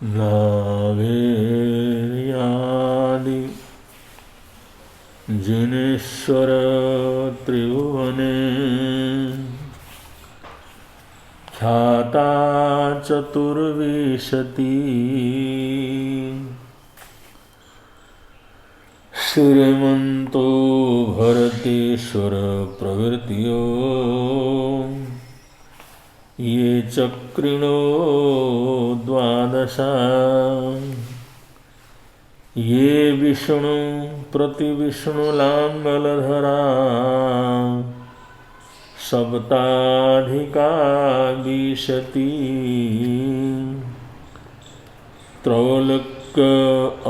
नाभेयादि जिनेश्वर त्रिभुवने ख्याता चतुर्विंशति श्रीमन्तो भरतेश्वर प्रवृत्तियो ये चक्रिणो द्वादशा ये विष्णु प्रतिविष्णुलांगलधरा सप्ताधिका विशति त्रैलोक्य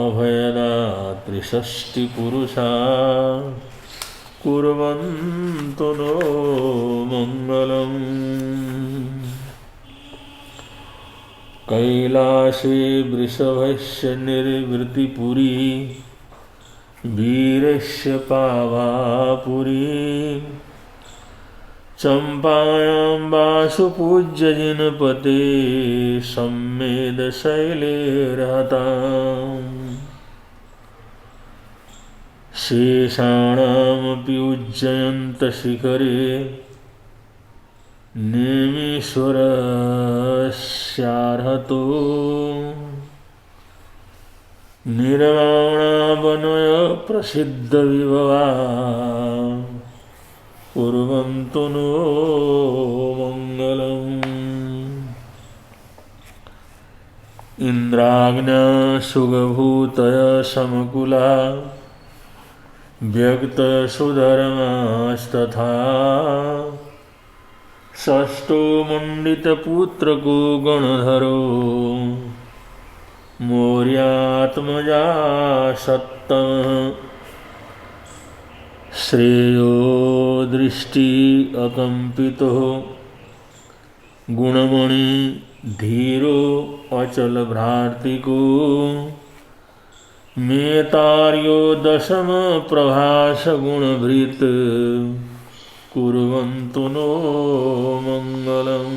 अभयदा त्रिषष्टि पुरुषा कुर्वन्तु नो मंगलम्। कैलासे वृषभस्य निर्वृतिपुरी वीरस्य पावापुरी चंपायां वासुपूज्य जिनपते सम्मेदशैलेर्हताम् शेषाणामपि उज्जयन्तशिखरे नेमीश्वरस्यार्हतो निर्वाणावनय प्रसिद्धविभवा कुर्वन्तु नो मंगलम्। इन्द्राग्न्या सुगभूतय समकुला व्यक्तसुधर्मास्तथा षष्ठो मंडितपुत्रको गणधरो मौर्यात्मजा सत्तमः श्रेयो दृष्टि अकंपितो गुणमणि धीरो अचल भ्रार्तिको मेतार्यो दशम प्रभास गुणभृत कुर्वन्तु नो मंगलम्।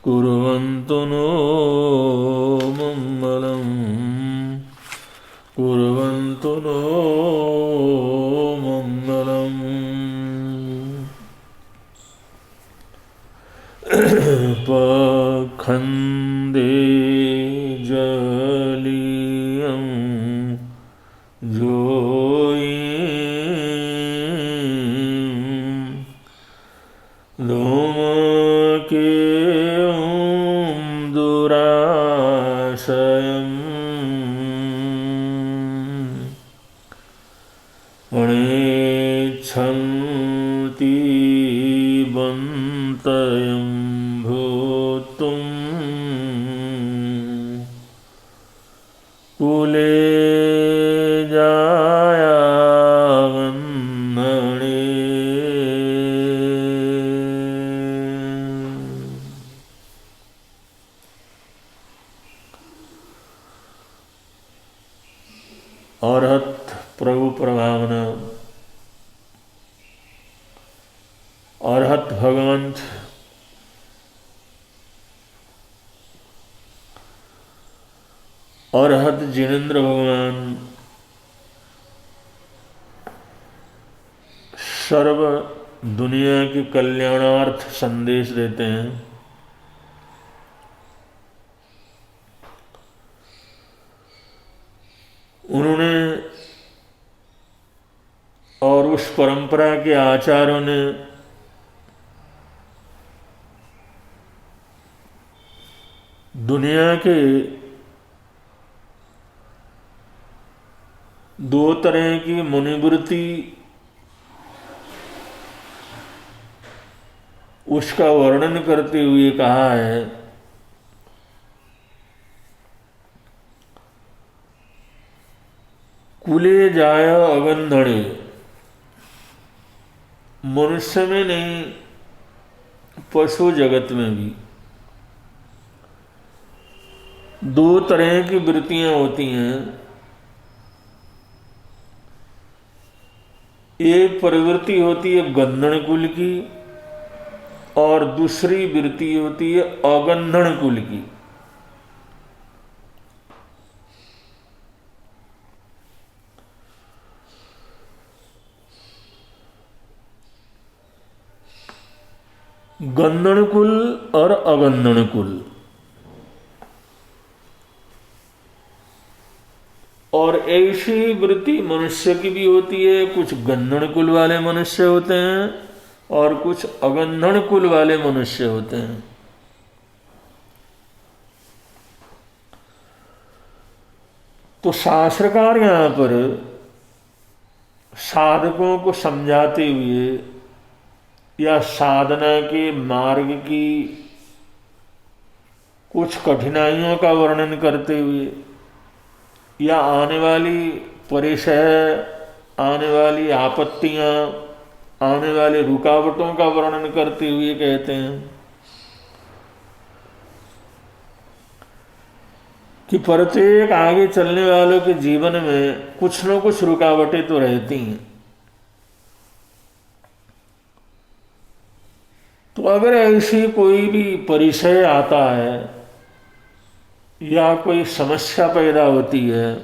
कुर्वन्तु नो मंगलम्। कुर्वन्तु नो मंगलम्। पखंदे जलियं जोयिं धूमकेयं दुराशयम् अणेच्छन्ति बन्तयं भूतुं कुले जायावन्नणे अरहत प्रभु प्रभावना अरहत भगवंत अरहत जिनेन्द्र भगवान सर्व दुनिया के कल्याणार्थ संदेश देते हैं। उन्होंने और उस परंपरा के आचार्यों ने दुनिया के दो तरह की मुनिवृत्ति उसका वर्णन करते हुए कहा है। कुले जाय अगंधड़े, मनुष्य में नहीं पशु जगत में भी दो तरह की वृत्तियां होती हैं। एक प्रवृत्ति होती है गंधण कुल की और दूसरी वृत्ति होती है अगंधण कुल की। गंधण कुल और अगंधण कुल। और ऐसी वृत्ति मनुष्य की भी होती है। कुछ गंधण कुल वाले मनुष्य होते हैं और कुछ अगंधण कुल वाले मनुष्य होते हैं। तो शास्त्रकार यहां पर साधकों को समझाते हुए या साधना के मार्ग की कुछ कठिनाइयों का वर्णन करते हुए या आने वाली परिचय, आने वाली आपत्तियां, आने वाले रुकावटों का वर्णन करते हुए कहते हैं कि प्रत्येक आगे चलने वालों के जीवन में कुछ न कुछ रुकावटें तो रहती हैं। तो अगर ऐसी कोई भी परिचय आता है या कोई समस्या पैदा होती है,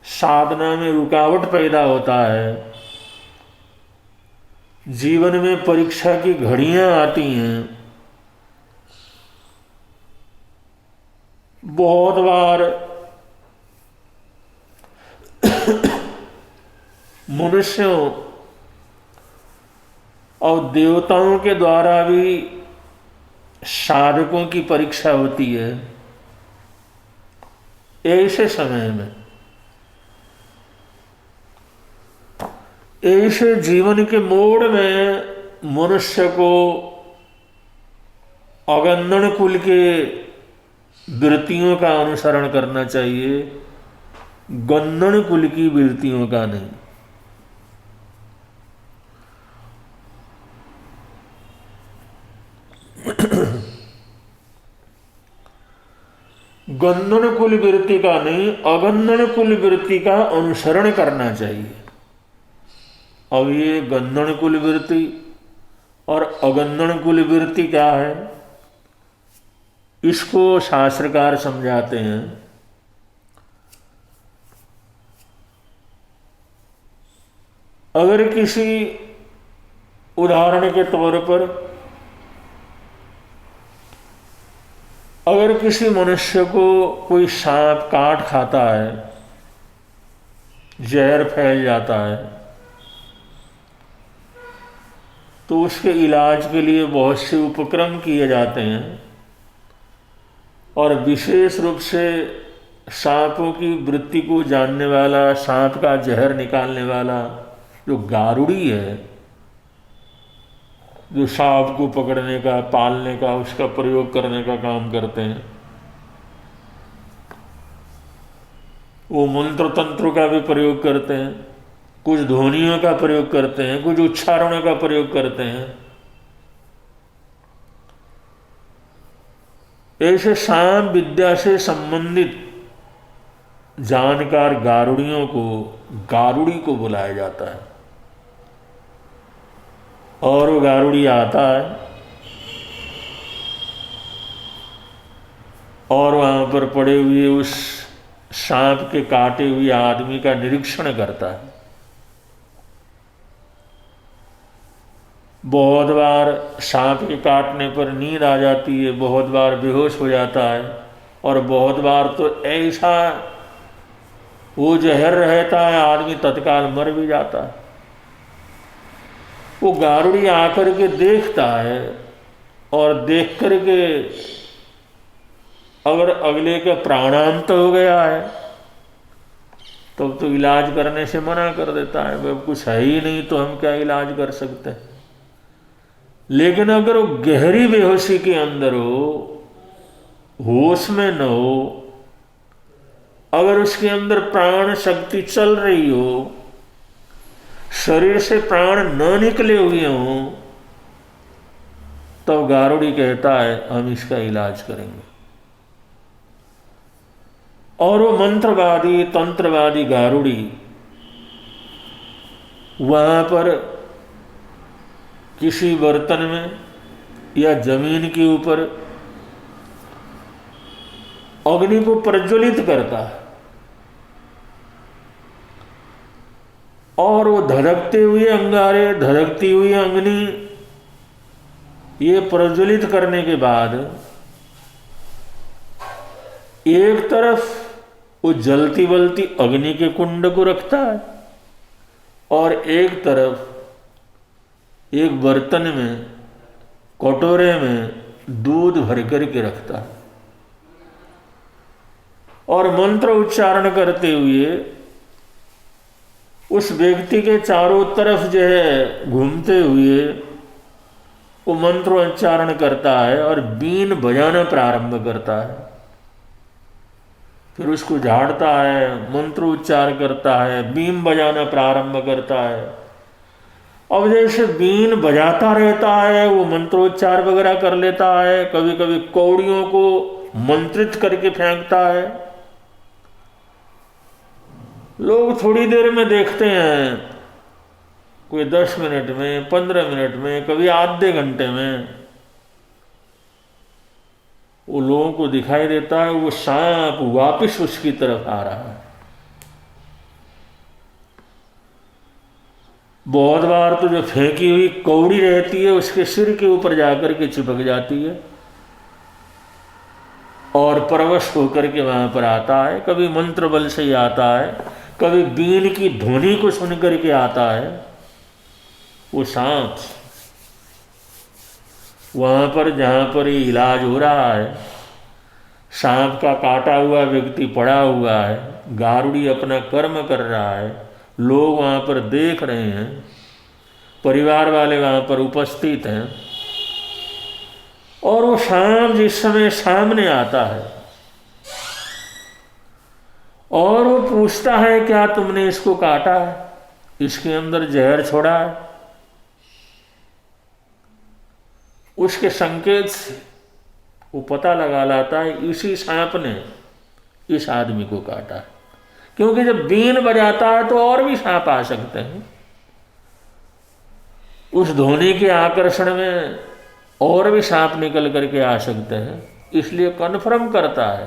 साधना में रुकावट पैदा होता है, जीवन में परीक्षा की घड़ियां आती हैं, बहुत बार मनुष्यों और देवताओं के द्वारा भी साधकों की परीक्षा होती है। ऐसे समय में, ऐसे जीवन के मोड़ में मनुष्य को अगंधण कुल के वृत्तियों का अनुसरण करना चाहिए, गंधण कुल की वृत्तियों का नहीं। गंधण कुल वृत्ति का नहीं, अगंधण कुल वृत्ति का अनुसरण करना चाहिए। अब ये गंधण कुल वृत्ति और अगंधण कुल वृत्ति क्या है, इसको शास्त्रकार समझाते हैं। अगर किसी उदाहरण के तौर पर अगर किसी मनुष्य को कोई सांप काट खाता है, जहर फैल जाता है, तो उसके इलाज के लिए बहुत से उपक्रम किए जाते हैं। और विशेष रूप से सांपों की वृत्ति को जानने वाला, सांप का जहर निकालने वाला जो गारुड़ी है, जो सांप को पकड़ने का, पालने का, उसका प्रयोग करने का काम करते हैं, वो मंत्र तंत्र का भी प्रयोग करते हैं, कुछ ध्वनियों का प्रयोग करते हैं, कुछ उच्चारणों का प्रयोग करते हैं। ऐसे सांप विद्या से संबंधित जानकार गारुड़ियों को, गारुड़ी को बुलाया जाता है। और वो गारुड़ी आता है और वहां पर पड़े हुए उस सांप के काटे हुए आदमी का निरीक्षण करता है। बहुत बार सांप के काटने पर नींद आ जाती है, बहुत बार बेहोश हो जाता है, और बहुत बार तो ऐसा वो जहर रहता है आदमी तत्काल मर भी जाता है। वो गारुड़ी आकर के देखता है और देख कर के अगर अगले का प्राणांत हो गया है तब तो इलाज करने से मना कर देता है, वह कुछ है ही नहीं तो हम क्या इलाज कर सकते हैं। लेकिन अगर वो गहरी बेहोशी के अंदर हो, होश में न हो, अगर उसके अंदर प्राण शक्ति चल रही हो, शरीर से प्राण न निकले हुए हों, तब गारुड़ी कहता है हम इसका इलाज करेंगे। और वो मंत्रवादी, तंत्रवादी गारुड़ी वहां पर किसी बर्तन में या जमीन के ऊपर अग्नि को प्रज्वलित करता है और वो धधकते हुए अंगारे, धधकती हुई अग्नि ये प्रज्वलित करने के बाद एक तरफ वो जलती बलती अग्नि के कुंड को रखता है और एक तरफ एक बर्तन में, कटोरे में दूध भर करके रखता है और मंत्र उच्चारण करते हुए उस व्यक्ति के चारों तरफ जो है घूमते हुए वो मंत्र उच्चारण करता है और बीन बजाना प्रारंभ करता है। फिर उसको झाड़ता है, मंत्र उच्चार करता है, बीन बजाना प्रारंभ करता है। अब जैसे बीन बजाता रहता है वो मंत्रोच्चार वगैरह कर लेता है, कभी कभी कौड़ियों को मंत्रित करके फेंकता है। लोग थोड़ी देर में देखते हैं, कोई 10 मिनट में, 15 मिनट में, कभी आधे घंटे में वो लोगों को दिखाई देता है वो सांप वापिस उसकी तरफ आ रहा है। बहुत बार तो जो फेंकी हुई कौड़ी रहती है उसके सिर के ऊपर जाकर के चिपक जाती है और परवश होकर के वहां पर आता है। कभी मंत्र बल से ही आता है, कभी बीन की ध्वनि को सुन करके आता है। वो सांप वहां पर जहां पर ये इलाज हो रहा है, सांप का काटा हुआ व्यक्ति पड़ा हुआ है, गारुड़ी अपना कर्म कर रहा है, लोग वहां पर देख रहे हैं, परिवार वाले वहां पर उपस्थित हैं और वो सांप जिस समय सामने आता है और वो पूछता है क्या तुमने इसको काटा है, इसके अंदर जहर छोड़ा है? उसके संकेत से वो पता लगा लाता है इसी सांप ने इस आदमी को काटा है। क्योंकि जब बीन बजाता है तो और भी सांप आ सकते हैं, उस ध्वनि के आकर्षण में और भी सांप निकल करके आ सकते हैं, इसलिए कन्फर्म करता है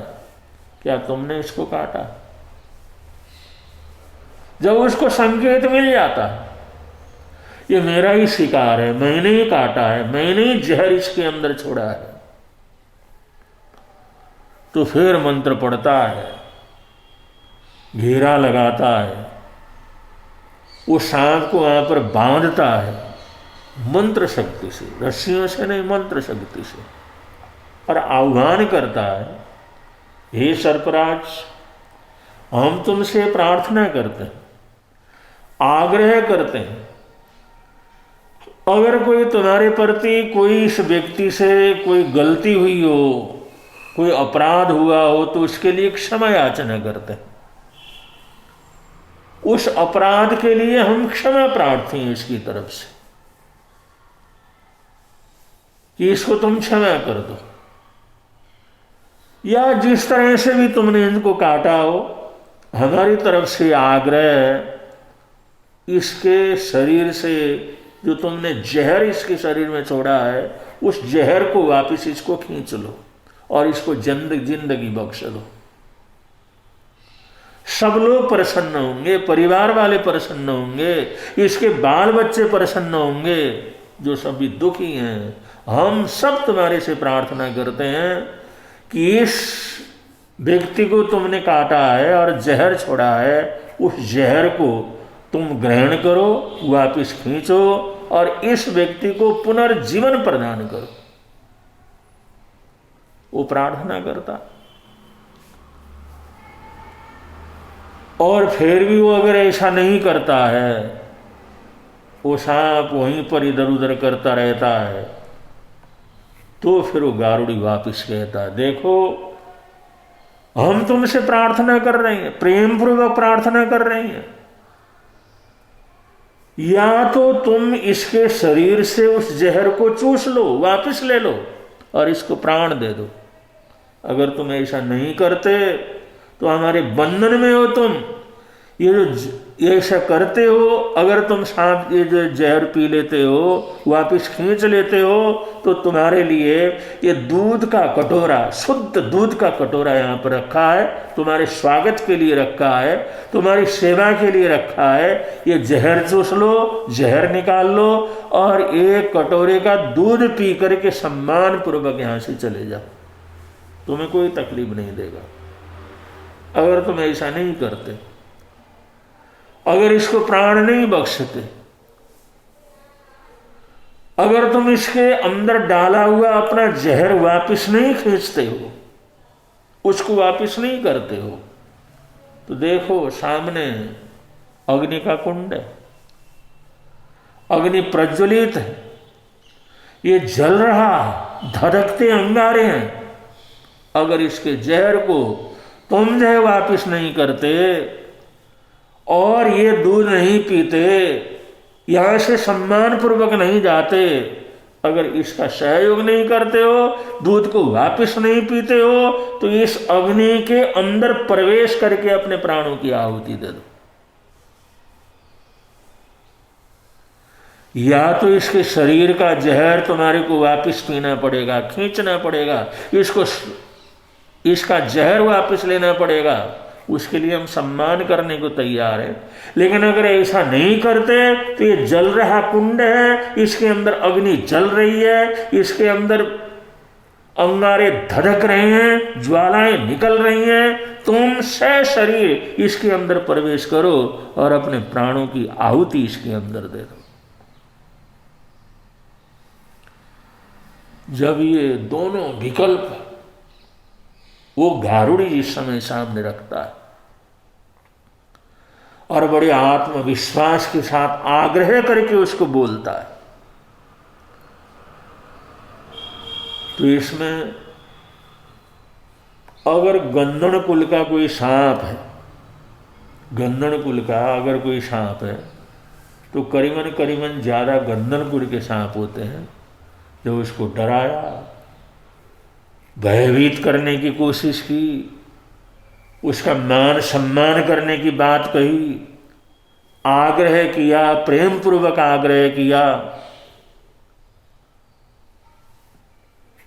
क्या तुमने इसको काटा। जब उसको संकेत मिल जाता है ये मेरा ही शिकार है, मैंने ही काटा है, मैंने ही जहर इसके अंदर छोड़ा है, तो फिर मंत्र पढ़ता है, घेरा लगाता है, वो सांप को वहां पर बांधता है मंत्र शक्ति से, रस्सियों से नहीं, मंत्र शक्ति से, और आह्वान करता है हे सर्पराज, हम तुमसे प्रार्थना करते हैं, आग्रह करते हैं, अगर कोई तुम्हारे प्रति कोई इस व्यक्ति से कोई गलती हुई हो, कोई अपराध हुआ हो तो उसके लिए क्षमा याचना करते हैं। उस अपराध के लिए हम क्षमा प्रार्थी हैं इसकी तरफ से कि इसको तुम क्षमा कर दो, या जिस तरह से भी तुमने इनको काटा हो, हमारी तरफ से आग्रह, इसके शरीर से जो तुमने जहर इसके शरीर में छोड़ा है उस जहर को वापस इसको खींच लो और इसको जिंदगी बख्श दो। सब लोग प्रसन्न होंगे, परिवार वाले प्रसन्न होंगे, इसके बाल बच्चे प्रसन्न होंगे, जो सभी दुखी हैं। हम सब तुम्हारे से प्रार्थना करते हैं कि इस व्यक्ति को तुमने काटा है और जहर छोड़ा है, उस जहर को तुम ग्रहण करो, वापिस खींचो और इस व्यक्ति को पुनर्जीवन प्रदान करो। वो प्रार्थना करता, और फिर भी वो अगर ऐसा नहीं करता है, वो सांप वहीं पर इधर उधर करता रहता है, तो फिर वो गारुड़ी वापिस कहता है देखो हम तुमसे प्रार्थना कर रहे हैं, प्रेम पूर्वक प्रार्थना कर रहे हैं, या तो तुम इसके शरीर से उस जहर को चूस लो, वापस ले लो और इसको प्राण दे दो। अगर तुम ऐसा नहीं करते तो हमारे बंधन में हो तुम। ये जो ये ऐसा करते हो, अगर तुम सांप ये जो जहर पी लेते हो, वापिस खींच लेते हो, तो तुम्हारे लिए ये दूध का कटोरा, शुद्ध दूध का कटोरा यहाँ पर रखा है, तुम्हारे स्वागत के लिए रखा है, तुम्हारी सेवा के लिए रखा है। ये जहर चूस लो, जहर निकाल लो और एक कटोरे का दूध पी करके सम्मान पूर्वक यहाँ से चले जाओ, तुम्हें कोई तकलीफ नहीं देगा। अगर तुम ऐसा नहीं करते, अगर इसको प्राण नहीं बख्शते, अगर तुम इसके अंदर डाला हुआ अपना जहर वापस नहीं खींचते हो, उसको वापस नहीं करते हो, तो देखो सामने अग्नि का कुंड है, अग्नि प्रज्वलित है, ये जल रहा, धधकते अंगारे हैं। अगर इसके जहर को तुम जो है वापस नहीं करते और ये दूध नहीं पीते, यहां से सम्मान पूर्वक नहीं जाते, अगर इसका सहयोग नहीं करते हो, दूध को वापस नहीं पीते हो, तो इस अग्नि के अंदर प्रवेश करके अपने प्राणों की आहुति दे दो। या तो इसके शरीर का जहर तुम्हारे को वापस पीना पड़ेगा, खींचना पड़ेगा, इसका जहर वापस लेना पड़ेगा, उसके लिए हम सम्मान करने को तैयार हैं। लेकिन अगर ऐसा नहीं करते तो ये जल रहा कुंड है, इसके अंदर अग्नि जल रही है, इसके अंदर अंगारे धधक रहे हैं, ज्वालाएं निकल रही हैं, तुम शरीर इसके अंदर प्रवेश करो और अपने प्राणों की आहुति इसके अंदर दे दो। जब ये दोनों विकल्प वो गारुड़ी जिस समय सामने रखता है और बड़े आत्मविश्वास के साथ आग्रह करके उसको बोलता है, तो इसमें अगर गंधड़ कुल का कोई सांप है, गंधड़ कुल का अगर कोई सांप है, तो करीबन ज्यादा गंधड़ कुल के सांप होते हैं। जो उसको डराया, भयभीत करने की कोशिश की, उसका मान सम्मान करने की बात कही, आग्रह किया, प्रेम पूर्वक आग्रह किया,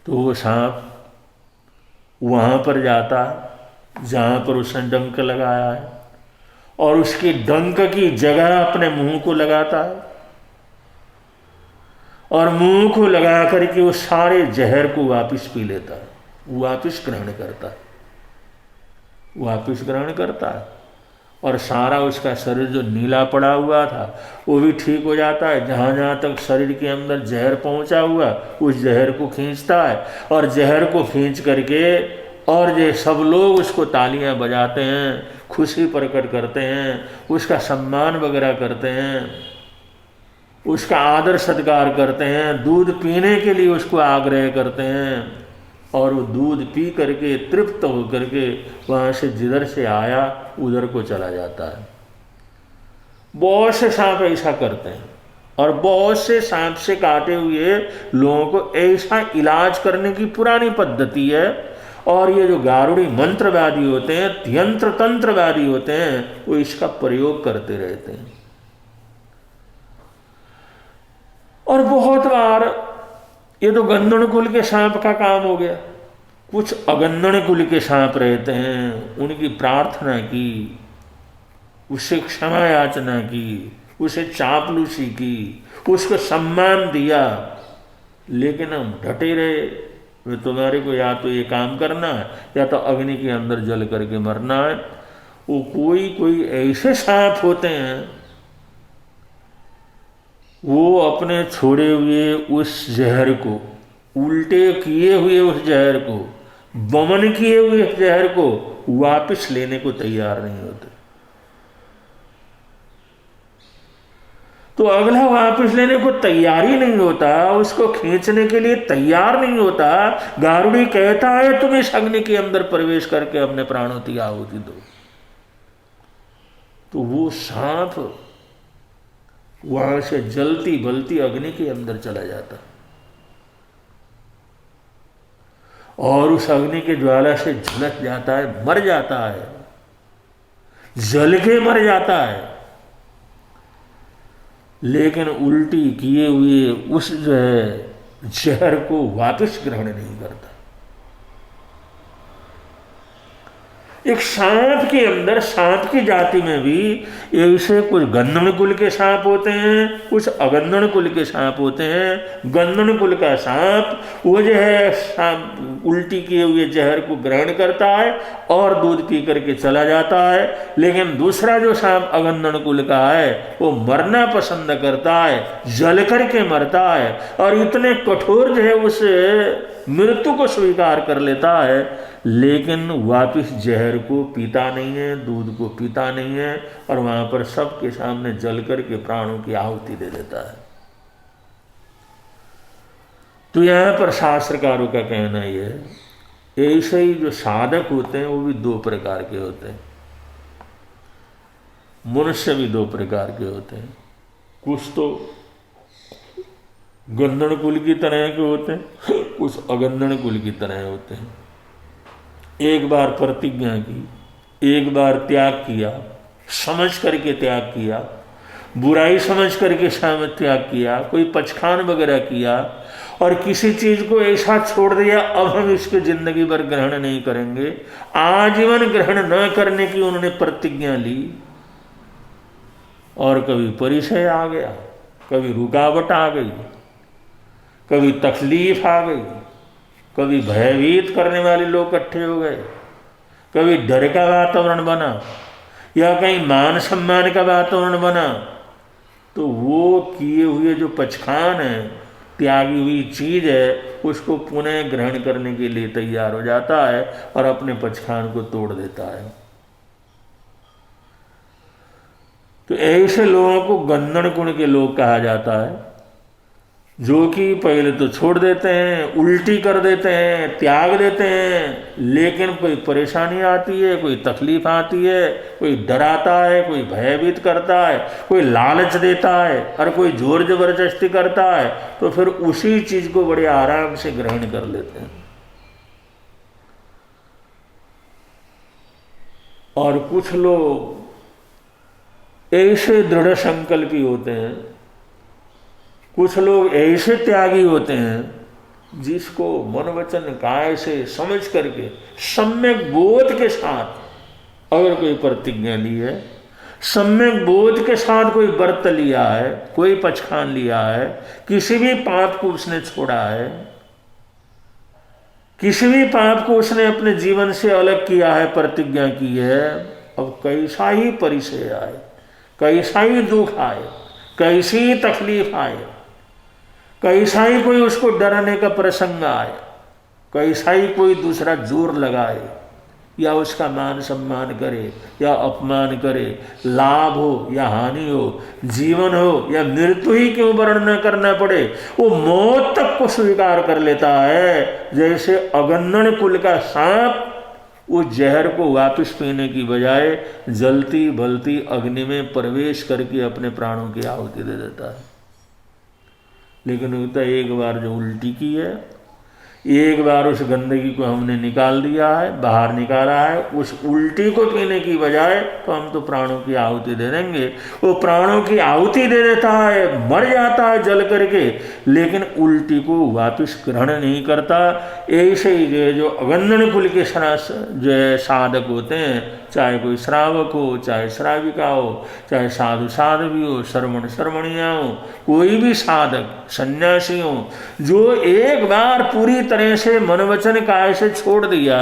तो वो सांप वहां पर जाता है जहां पर उसने डंक लगाया है और उसकी डंक की जगह अपने मुंह को लगाता है और मुंह को लगा करके वो सारे जहर को वापस पी लेता है, वापस ग्रहण करता है, वापस ग्रहण करता है और सारा उसका शरीर जो नीला पड़ा हुआ था वो भी ठीक हो जाता है। जहाँ जहाँ तक शरीर के अंदर जहर पहुँचा हुआ उस जहर को खींचता है और जहर को खींच करके और ये सब लोग उसको तालियां बजाते हैं, खुशी प्रकट करते हैं, उसका सम्मान वगैरह करते हैं, उसका आदर सत्कार करते हैं, दूध पीने के लिए उसको आग्रह करते हैं और वो दूध पी करके तृप्त हो करके वहाँ से जिधर से आया उधर को चला जाता है। बहुत से सांप ऐसा करते हैं और बहुत से सांप से काटे हुए लोगों को ऐसा इलाज करने की पुरानी पद्धति है। और ये जो गारुड़ी मंत्रवादी होते हैं, यंत्र तंत्रवादी होते हैं, वो इसका प्रयोग करते रहते हैं। और बहुत बार ये तो गंधड़ कुल के सांप का काम हो गया। कुछ अगंधड़ कुल के सांप रहते हैं, उनकी प्रार्थना की, उससे क्षमा याचना की, उसे चापलूसी की, उसको सम्मान दिया, लेकिन हम डटे रहे, वे तुम्हारे को या तो ये काम करना है या तो अग्नि के अंदर जल करके मरना है। वो कोई ऐसे सांप होते हैं, वो अपने छोड़े हुए उस जहर को, उल्टे किए हुए उस जहर को, वमन किए हुए उस जहर को वापस लेने को तैयार नहीं होते। तो अगला वापस लेने को तैयार ही नहीं होता, उसको खींचने के लिए तैयार नहीं होता। गारुड़ी कहता है तुम इस अग्नि के अंदर प्रवेश करके अपने प्राणों की आहुति दो, तो वो सांप वहां से जलती बलती अग्नि के अंदर चला जाता और उस अग्नि के ज्वाला से झुलस जाता है, मर जाता है, जल के मर जाता है। लेकिन उल्टी किए हुए उस जो है जहर को वापस ग्रहण नहीं करता। एक सांप के अंदर, सांप की जाति में भी ऐसे कुछ गंधण कुल के सांप होते हैं, कुछ अगंधण कुल के सांप होते हैं। गंधण कुल का सांप वो जो है सांप उल्टी किए हुए जहर को ग्रहण करता है और दूध पी करके चला जाता है। लेकिन दूसरा जो सांप अगंधण कुल का है वो मरना पसंद करता है, जल करके मरता है और इतने कठोर जो है उस मृत्यु को स्वीकार कर लेता है, लेकिन वापिस जहर को पीता नहीं है, दूध को पीता नहीं है और वहां पर सबके सामने जल करके प्राणों की आहुति दे देता है। तो यहां पर शास्त्रकारों का कहना यह है, ऐसे ही जो साधक होते हैं वो भी दो प्रकार के होते हैं। मनुष्य भी दो प्रकार के होते हैं। कुछ तो गंधण कुल की तरह के होते हैं, कुछ अगंधण कुल की तरह होते हैं। एक बार प्रतिज्ञा की, एक बार त्याग किया, समझ करके त्याग किया, बुराई समझ करके शामिल त्याग किया, कोई पचखान वगैरह किया और किसी चीज को ऐसा छोड़ दिया अब हम इसको जिंदगी भर ग्रहण नहीं करेंगे, आजीवन ग्रहण न करने की उन्होंने प्रतिज्ञा ली। और कभी परिचय आ गया, कभी रुकावट आ गई, कभी तकलीफ आ गई, कभी भयभीत करने वाले लोग इकट्ठे हो गए, कभी डर का वातावरण बना या कहीं मान सम्मान का वातावरण बना, तो वो किए हुए जो पचखान है, त्यागी हुई चीज है, उसको पुनः ग्रहण करने के लिए तैयार हो जाता है और अपने पचखान को तोड़ देता है। तो ऐसे लोगों को गंधण गुण के लोग कहा जाता है, जो कि पहले तो छोड़ देते हैं, उल्टी कर देते हैं, त्याग देते हैं, लेकिन कोई परेशानी आती है, कोई तकलीफ आती है, कोई डराता है, कोई भयभीत करता है, कोई लालच देता है और कोई जोर जबरदस्ती करता है, तो फिर उसी चीज को बड़े आराम से ग्रहण कर लेते हैं। और कुछ लोग ऐसे दृढ़ संकल्पी होते हैं, कुछ लोग ऐसे त्यागी होते हैं जिसको मन वचन काय से समझ करके सम्यक बोध के साथ अगर कोई प्रतिज्ञा ली है, सम्यक बोध के साथ कोई व्रत लिया है, कोई पचखान लिया है, किसी भी पाप को उसने छोड़ा है, किसी भी पाप को उसने अपने जीवन से अलग किया है, प्रतिज्ञा की है, अब कैसा ही परिचय आए, कैसा ही दुख आए, कैसी ही तकलीफ आए, कैसा ही कोई उसको डराने का प्रसंग आए, कैसा ही कोई दूसरा जोर लगाए या उसका मान सम्मान करे या अपमान करे, लाभ हो या हानि हो, जीवन हो या मृत्यु ही क्यों वर्ण न करना पड़े, वो मौत तक को स्वीकार कर लेता है। जैसे अगंधण कुल का सांप वो जहर को वापस पीने की बजाय जलती बलती अग्नि में प्रवेश करके अपने प्राणों की आहुति दे देता है। लेकिन होता एक बार जो उल्टी की है, एक बार उस गंदगी को हमने निकाल दिया है, बाहर निकाला है, उस उल्टी को पीने की बजाय तो हम तो प्राणों की आहुति दे देंगे। वो प्राणों की आहुति दे देता है, मर जाता है जल करके, लेकिन उल्टी को वापस ग्रहण नहीं करता। ऐसे ही जो अगंधण कुल के जो साधक होते हैं, चाहे कोई श्रावक हो, चाहे श्राविका हो, चाहे साधु साध्वी हो, श्रवण श्रवणिया हो, कोई भी साधक सन्यासी हो, जो एक बार पूरी तरह से मन वचन काय से छोड़ दिया,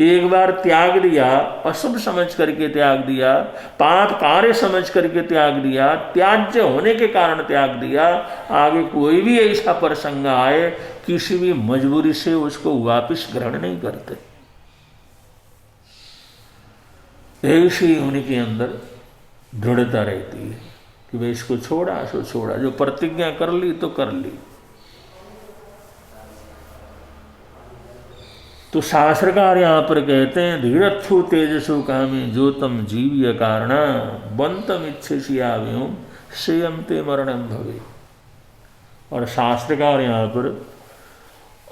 एक बार त्याग दिया, अशुभ समझ करके त्याग दिया, पाप कार्य समझ करके त्याग दिया, त्याज्य होने के कारण त्याग दिया, आगे कोई भी ऐसा प्रसंग आए किसी भी मजबूरी से उसको वापस ग्रहण नहीं करते। ऐसी उनके अंदर दृढ़ता रहती है कि भाई इसको छोड़ा सो छोड़ा, जो प्रतिज्ञा कर ली तो कर ली। तो शास्त्रकार यहाँ पर कहते हैं, धीरत्थु तेजसु कामी जो तम जीव्य कारण बंतम इच्छसी आव्योम सेयम ते मरणम भवे। और शास्त्रकार यहाँ पर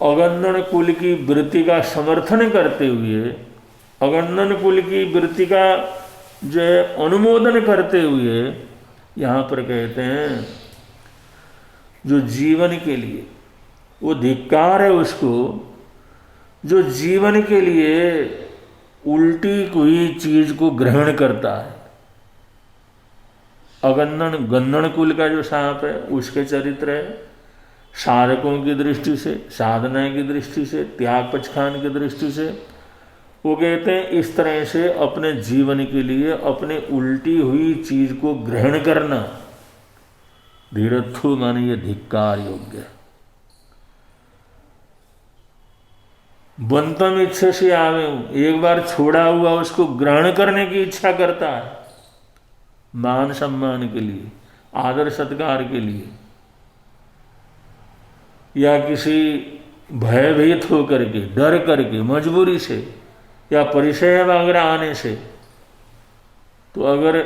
अगंधण कुल की वृत्ति का समर्थन करते हुए, अगंधन कुल की वृत्ति का जो अनुमोदन करते हुए यहाँ पर कहते हैं जो जीवन के लिए, वो धिक्कार है उसको जो जीवन के लिए उल्टी हुई चीज को ग्रहण करता है। अगन्नन गन्नन कुल का जो सांप है उसके चरित्र है, साधकों की दृष्टि से, साधना की दृष्टि से, त्याग पचखान की दृष्टि से, वो कहते हैं इस तरह से अपने जीवन के लिए अपने उल्टी हुई चीज को ग्रहण करना धीरथु माने ये धिक्कार योग्य है। बंतम इच्छा से आवे, एक बार छोड़ा हुआ उसको ग्रहण करने की इच्छा करता है, मान सम्मान के लिए, आदर सत्कार के लिए, या किसी भयभीत होकर के, डर करके, मजबूरी से या परिचय वगैरह आने से, तो अगर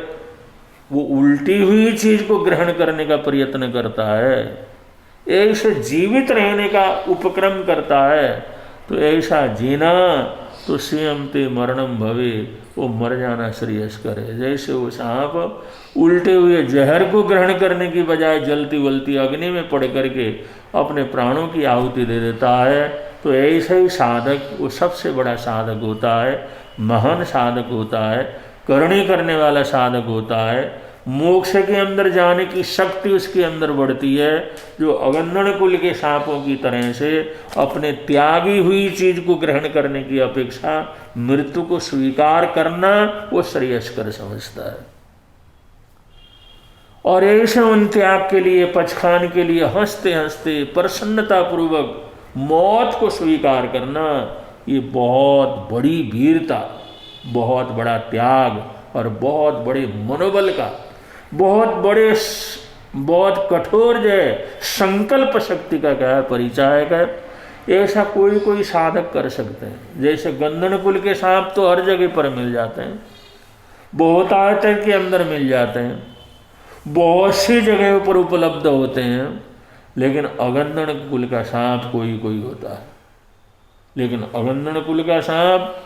वो उल्टी हुई चीज को ग्रहण करने का प्रयत्न करता है, ऐसे जीवित रहने का उपक्रम करता है, तो ऐसा जीना तो स्वयं ते मरणम भवे, वो मर जाना श्रेयस्कर है। जैसे वो सांप उल्टे हुए जहर को ग्रहण करने की बजाय जलती वलती अग्नि में पड़ करके अपने प्राणों की आहुति दे देता है, तो ऐसे ही साधक वो सबसे बड़ा साधक होता है, महान साधक होता है, करणी करने वाला साधक होता है। मोक्ष के अंदर जाने की शक्ति उसके अंदर बढ़ती है, जो अगन्नन कुल के सांपों की तरह से अपने त्यागी हुई चीज को ग्रहण करने की अपेक्षा मृत्यु को स्वीकार करना वो श्रेयस्कर समझता है। और ऐसे उन त्याग के लिए, पचखान के लिए हंसते हंसते प्रसन्नता पूर्वक मौत को स्वीकार करना, ये बहुत बड़ी वीरता, बहुत बड़ा त्याग और बहुत बड़े मनोबल का, बहुत कठोर जो है संकल्प शक्ति का क्या है परिचायक है। ऐसा कोई साधक कर सकते हैं। जैसे गंधन कुल के सांप तो हर जगह पर मिल जाते हैं, बहुत आयतन के अंदर मिल जाते हैं, बहुत सी जगहों पर उपलब्ध होते हैं, लेकिन अगन्नन कुल का सांप कोई होता है। लेकिन अगन्नन कुल का सांप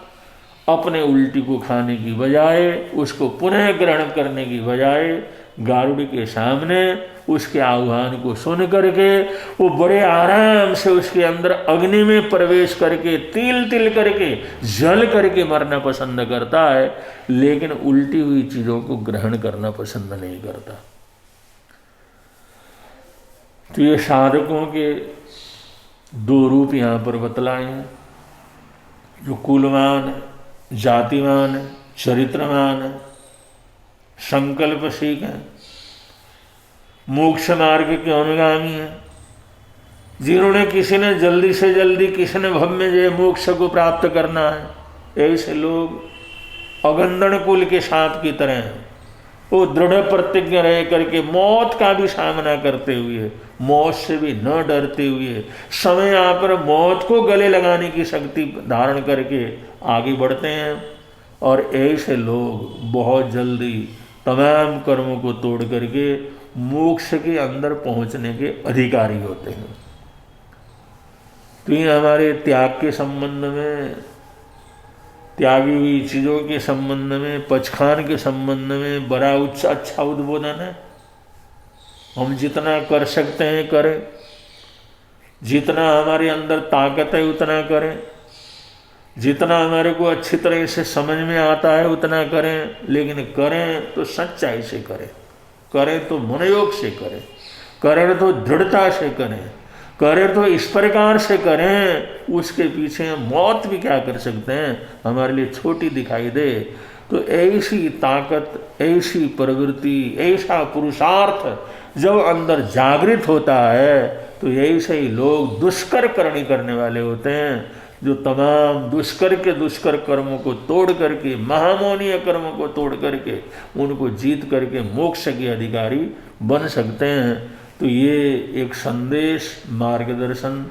अपने उल्टी को खाने की बजाय, उसको पुनः ग्रहण करने की बजाय, गारुड़ के सामने उसके आह्वान को सुन करके वो बड़े आराम से उसके अंदर अग्नि में प्रवेश करके तिल तिल करके जल करके मरना पसंद करता है, लेकिन उल्टी हुई चीजों को ग्रहण करना पसंद नहीं करता। तो ये साधकों के दो रूप यहाँ पर बतलाए हैं, जो कुलवान, जातिवान, चरित्रवान, संकल्पशील है, मोक्ष मार्ग के अनुगामी है, जिन्होंने किसी ने जल्दी से जल्दी, किसी ने भव में जो मोक्ष को प्राप्त करना है, ऐसे लोग अगन्नन कुल के सांप की तरह हैं। वो दृढ़ प्रतिज्ञ रह करके मौत का भी सामना करते हुए, मौत से भी न डरते हुए, समय आ पर मौत को गले लगाने की शक्ति धारण करके आगे बढ़ते हैं। और ऐसे लोग बहुत जल्दी तमाम कर्मों को तोड़ करके मोक्ष के अंदर पहुंचने के अधिकारी होते हैं। तो ये हमारे त्याग के संबंध में, त्यागी हुई चीज़ों के संबंध में, पचखान के संबंध में बड़ा अच्छा उद्बोधन है। हम जितना कर सकते हैं करें, जितना हमारे अंदर ताकत है उतना करें, जितना हमारे को अच्छी तरह से समझ में आता है उतना करें, लेकिन करें तो सच्चाई से करें, करें तो मनोयोग से करें, करें तो दृढ़ता से करें, करें तो इस प्रकार से करें, उसके पीछे मौत भी क्या कर सकते हैं हमारे लिए छोटी दिखाई दे। तो ऐसी ताकत, ऐसी प्रवृत्ति, ऐसा पुरुषार्थ जब अंदर जागृत होता है, तो ऐसे ही लोग दुष्कर करनी करने वाले होते हैं, जो तमाम दुष्कर कर्मों को तोड़ करके, महामोनीय कर्मों को तोड़ करके, उनको जीत करके मोक्ष के अधिकारी बन सकते हैं। तो ये एक संदेश, मार्गदर्शन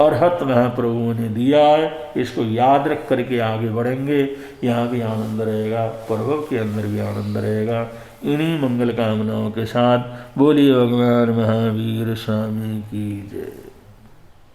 अरहत महाप्रभुओं ने दिया है। इसको याद रख करके आगे बढ़ेंगे, यहाँ भी आनंद रहेगा, पर्व के अंदर भी आनंद रहेगा। इन्हीं मंगल कामनाओं के साथ बोलिए भगवान महावीर स्वामी की जय।